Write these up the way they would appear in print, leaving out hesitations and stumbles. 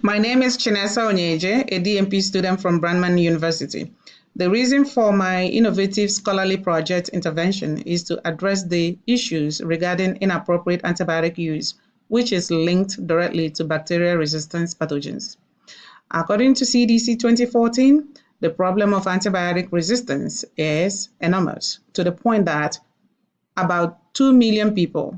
My name is Chinesa Onyeje, a DMP student from Brandman University. The reason for my innovative scholarly project intervention is to address the issues regarding inappropriate antibiotic use, which is linked directly to bacterial resistance pathogens. According to CDC 2014, the problem of antibiotic resistance is enormous, to the point that about 2 million people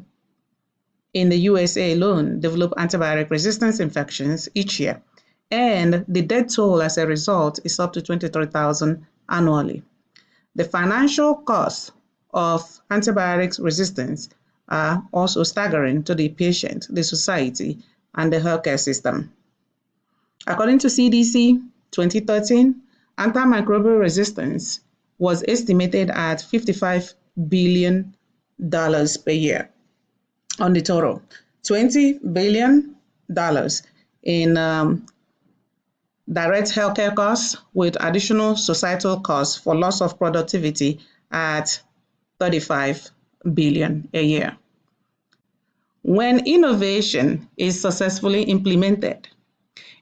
in the USA alone develop antibiotic resistance infections each year, and the death toll as a result is up to 23,000 annually. The financial costs of antibiotic resistance are also staggering to the patient, the society, and the healthcare system. According to CDC 2013, antimicrobial resistance was estimated at $55 billion per year. On the total, $20 billion in direct healthcare costs, with additional societal costs for loss of productivity at $35 billion a year. When innovation is successfully implemented,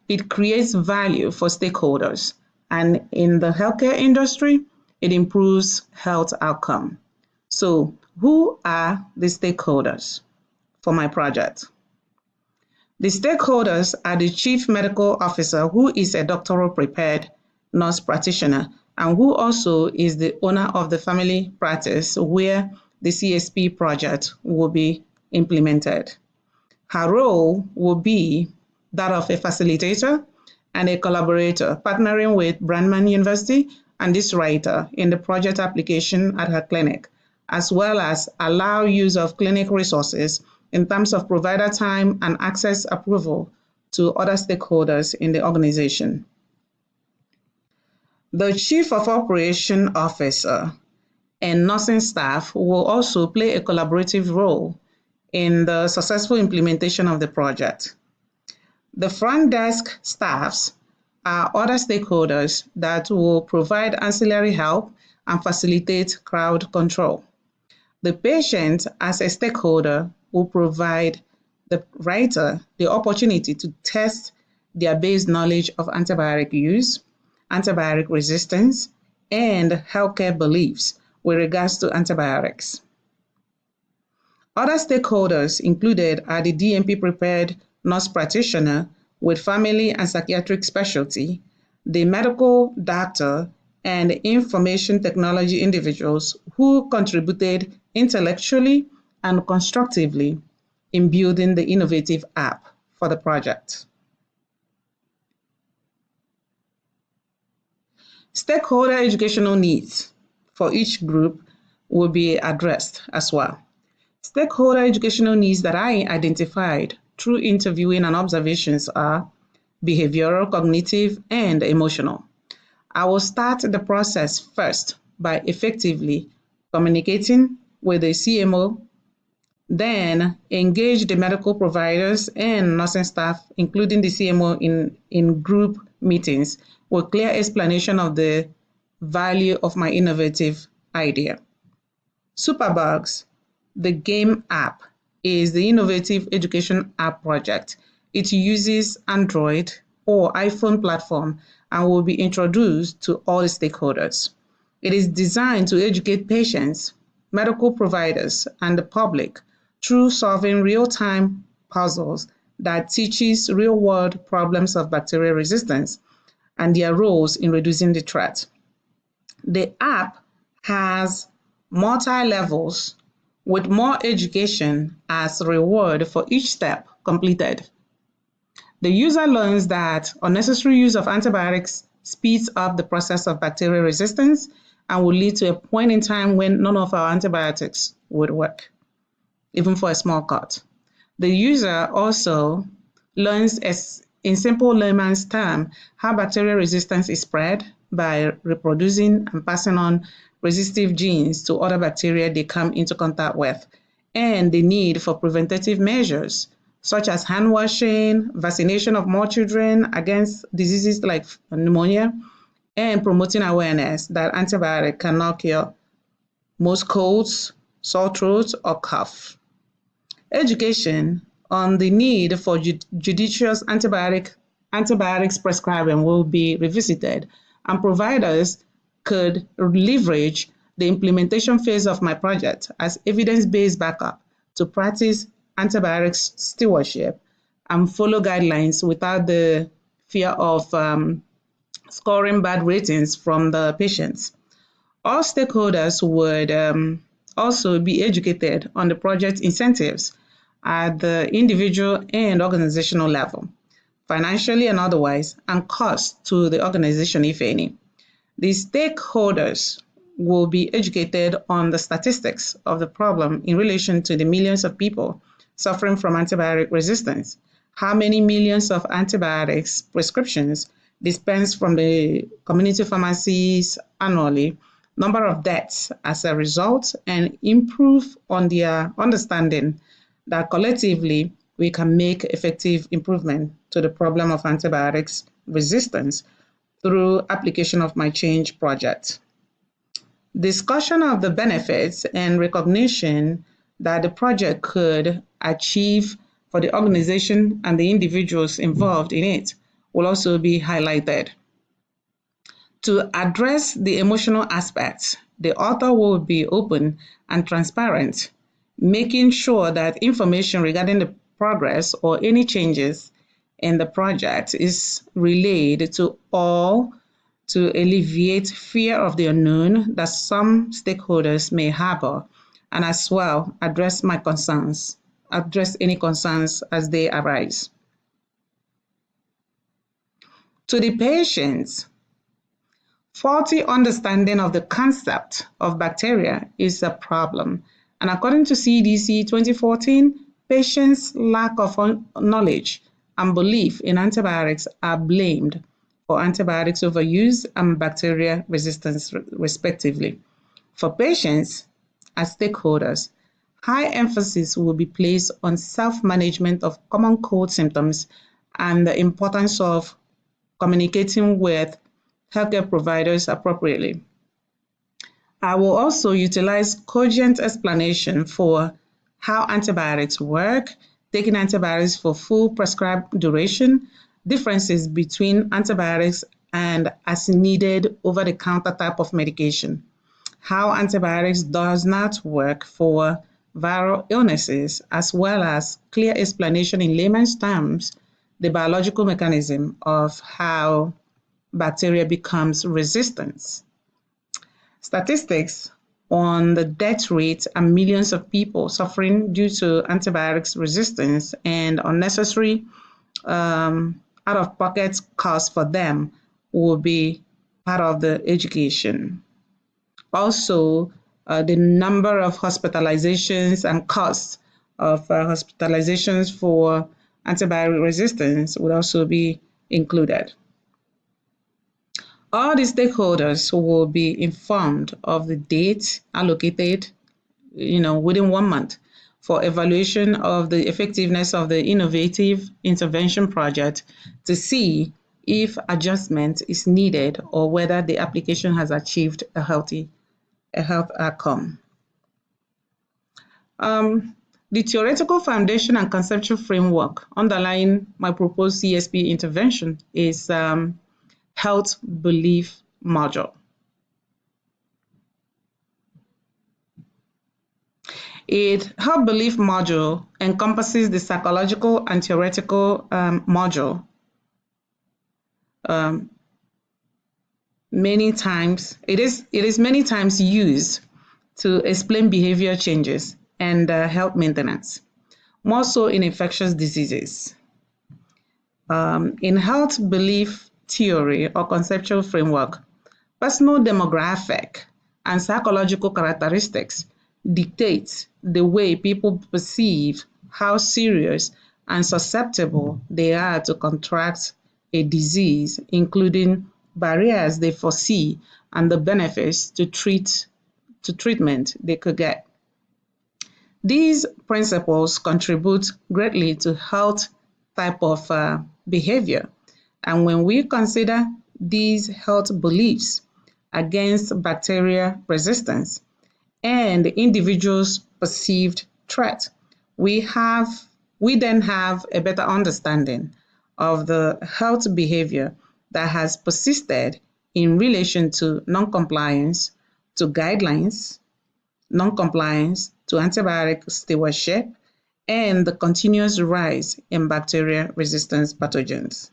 it creates value for stakeholders, and in the healthcare industry, it improves health outcome. So, who are the stakeholders for my project? The stakeholders are the chief medical officer, who is a doctoral prepared nurse practitioner and who also is the owner of the family practice where the CSP project will be implemented. Her role will be that of a facilitator and a collaborator, partnering with Brandman University and this writer in the project application at her clinic, as well as allow use of clinic resources in terms of provider time and access approval to other stakeholders in the organization. The Chief of Operation Officer and nursing staff will also play a collaborative role in the successful implementation of the project. The front desk staffs are other stakeholders that will provide ancillary help and facilitate crowd control. The patient, as a stakeholder, will provide the writer the opportunity to test their base knowledge of antibiotic use, antibiotic resistance, and healthcare beliefs with regards to antibiotics. Other stakeholders included are the DMP prepared nurse practitioner with family and psychiatric specialty, the medical doctor, and information technology individuals who contributed intellectually and constructively in building the innovative app for the project. Stakeholder educational needs for each group will be addressed as well. Stakeholder educational needs that I identified through interviewing and observations are behavioral, cognitive, and emotional. I will start the process first by effectively communicating with the CMO, then engage the medical providers and nursing staff, including the CMO, in group meetings with clear explanation of the value of my innovative idea. Superbugs, the game app, is the innovative education app project. It uses Android or iPhone platform and will be introduced to all stakeholders. It is designed to educate patients, medical providers, and the public through solving real-time puzzles that teaches real-world problems of bacterial resistance and their roles in reducing the threat. The app has multi-levels with more education as reward for each step completed. The user learns that unnecessary use of antibiotics speeds up the process of bacterial resistance and will lead to a point in time when none of our antibiotics would work, even for a small cut. The user also learns, in simple layman's term, how bacterial resistance is spread by reproducing and passing on resistive genes to other bacteria they come into contact with, and the need for preventative measures such as hand washing, vaccination of more children against diseases like pneumonia, and promoting awareness that antibiotic cannot cure most colds, sore throat, or cough. Education on the need for judicious antibiotic antibiotics prescribing will be revisited, and providers could leverage the implementation phase of my project as evidence-based backup to practice antibiotics stewardship and follow guidelines without the fear of scoring bad ratings from the patients. All stakeholders would also be educated on the project incentives at the individual and organizational level, financially and otherwise, and cost to the organization, if any. The stakeholders will be educated on the statistics of the problem in relation to the millions of people suffering from antibiotic resistance, how many millions of antibiotics prescriptions dispensed from the community pharmacies annually, number of deaths as a result, and improve on their understanding that collectively we can make effective improvement to the problem of antibiotics resistance through application of my change project. Discussion of the benefits and recognition that the project could achieve for the organization and the individuals involved in it will also be highlighted. To address the emotional aspects, the author will be open and transparent, making sure that information regarding the progress or any changes in the project is relayed to all to alleviate fear of the unknown that some stakeholders may harbor, and as well address any concerns as they arise. To the patients, faulty understanding of the concept of bacteria is a problem, and according to CDC 2014, patients' lack of knowledge and belief in antibiotics are blamed for antibiotics overuse and bacteria resistance, respectively. For patients as stakeholders, high emphasis will be placed on self-management of common cold symptoms and the importance of communicating with healthcare providers appropriately. I will also utilize cogent explanation for how antibiotics work, taking antibiotics for full prescribed duration, differences between antibiotics and as needed over-the-counter type of medication, how antibiotics does not work for viral illnesses, as well as clear explanation in layman's terms, the biological mechanism of how bacteria becomes resistant. Statistics on the death rate and millions of people suffering due to antibiotics resistance and unnecessary out-of-pocket costs for them will be part of the education. Also, the number of hospitalizations and costs of hospitalizations for antibiotic resistance would also be included. All the stakeholders will be informed of the date allocated, within 1 month for evaluation of the effectiveness of the innovative intervention project to see if adjustment is needed or whether the application has achieved a health outcome. The theoretical foundation and conceptual framework underlying my proposed CSP intervention is health belief module. Health belief module encompasses the psychological and theoretical module. Many times, it is many times used to explain behavior changes and health maintenance, more so in infectious diseases. In health belief theory or conceptual framework, personal demographic and psychological characteristics dictate the way people perceive how serious and susceptible they are to contract a disease, including barriers they foresee and the benefits to treatment they could get. These principles contribute greatly to health type of behavior. And when we consider these health beliefs against bacteria resistance and the individual's perceived threat, we then have a better understanding of the health behavior that has persisted in relation to non-compliance to guidelines, non-compliance to antibiotic stewardship, and the continuous rise in bacteria-resistant pathogens.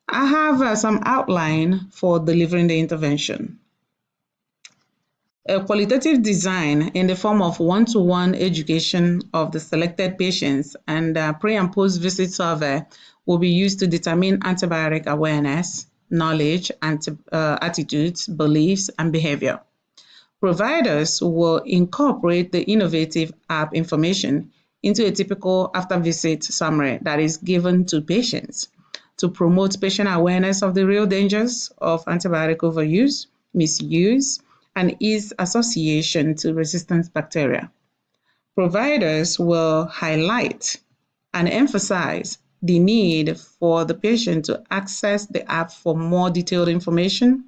I have some outline for delivering the intervention. A qualitative design in the form of one-to-one education of the selected patients and pre- and post-visit survey will be used to determine antibiotic awareness, knowledge, attitudes, beliefs, and behavior. Providers will incorporate the innovative app information into a typical after-visit summary that is given to patients to promote patient awareness of the real dangers of antibiotic overuse, misuse, and its association to resistant bacteria. Providers will highlight and emphasize the need for the patient to access the app for more detailed information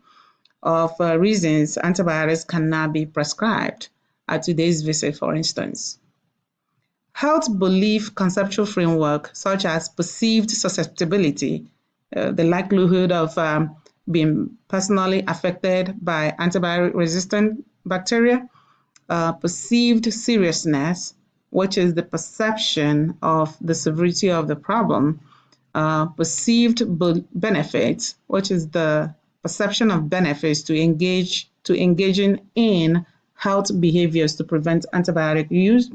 of reasons antibiotics cannot be prescribed at today's visit, for instance. Health belief conceptual framework, such as perceived susceptibility, the likelihood of being personally affected by antibiotic-resistant bacteria, perceived seriousness, which is the perception of the severity of the problem, perceived benefits, which is the perception of benefits to engaging in health behaviors to prevent antibiotic use,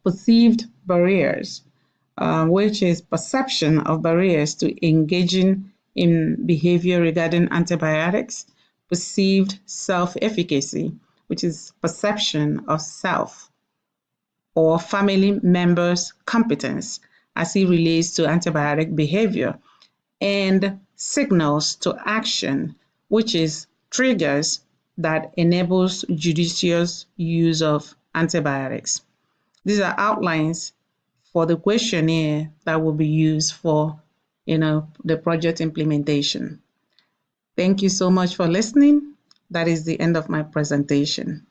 perceived barriers, which is perception of barriers to engaging in behavior regarding antibiotics, perceived self-efficacy, which is perception of self or family members' competence as it relates to antibiotic behavior, and signals to action, which is triggers that enables judicious use of antibiotics. These are outlines for the questionnaire that will be used for the project implementation. Thank you so much for listening. That is the end of my presentation.